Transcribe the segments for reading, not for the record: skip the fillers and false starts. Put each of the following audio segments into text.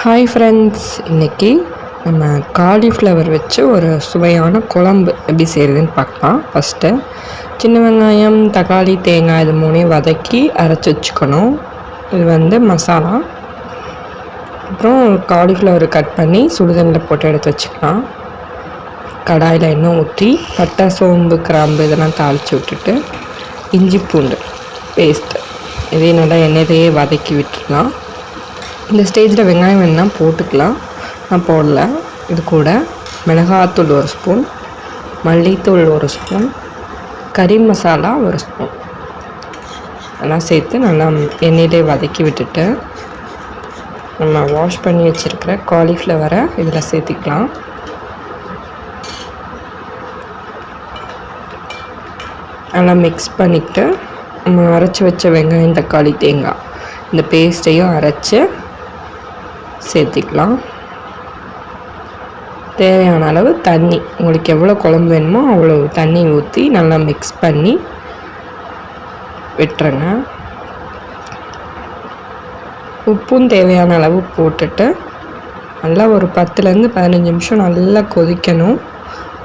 Hi friends, இன்றைக்கி நம்ம cauliflower வச்சு ஒரு சுவையான குழம்பு எப்படி செய்கிறதுன்னு பார்க்கலாம். ஃபஸ்ட்டு சின்ன வெங்காயம், தக்காளி, தேங்காய் இது மூணையும் வதக்கி அரைச்சி வச்சுக்கணும். இது மசாலா. அப்புறம் காலிஃப்ளவர் கட் பண்ணி சுடுதண்ணில் போட்டு எடுத்து வச்சுக்கலாம். கடாயில் எண்ணெய் ஊற்றி பட்டை, சோம்பு, கிராம்பு இதெல்லாம் தாளித்து விட்டுட்டு இஞ்சி பூண்டு பேஸ்ட்டு இதையும் நல்லா எண்ணெயிலேயே வதக்கி விட்டுடலாம். இந்த ஸ்டேஜில் வெங்காயம் வேணால் போட்டுக்கலாம், நான் போடல. இது கூட மிளகாத்தூள் 1 ஸ்பூன், மல்லித்தூள் 1 ஸ்பூன், கறி மசாலா 1 ஸ்பூன் எல்லாம் சேர்த்து நல்லா எண்ணெயிலே வதக்கி விட்டுட்டு நம்ம வாஷ் பண்ணி வச்சுருக்கிற காலிஃப்ளவரை இதில் சேர்த்திக்கலாம். நல்லா மிக்ஸ் பண்ணிவிட்டு நம்ம அரைச்சி வச்ச வெங்காயம், தக்காளி, தேங்காய் இந்த பேஸ்ட்டையும் அரைச்சி சேர்த்திக்கலாம். தேவையான அளவு தண்ணி, உங்களுக்கு எவ்வளோ குழம்பு வேணுமோ அவ்வளோ தண்ணி ஊற்றி நல்லா மிக்ஸ் பண்ணி விட்டுருங்க. உப்பும் தேவையான அளவு போட்டுட்டு நல்லா ஒரு 10லேருந்து 15 நிமிஷம் நல்லா கொதிக்கணும்.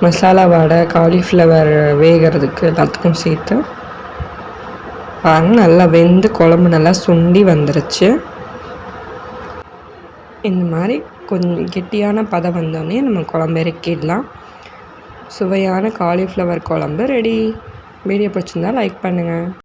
மசாலா வாடை, காலிஃப்ளவர் வேகிறதுக்கு எல்லாத்துக்கும் சேர்த்து பாருங்கள். நல்லா வெந்து குழம்பு நல்லா சுண்டி வந்துருச்சு. இந்த மாதிரி கொஞ்சம் கெட்டியான பதம் வந்தோடனே நம்ம குழம்பு இறக்கிடலாம். சுவையான காலிஃப்ளவர் குழம்பு ரெடி. வீடியோ பிடிச்சிருந்தா லைக் பண்ணுங்கள்.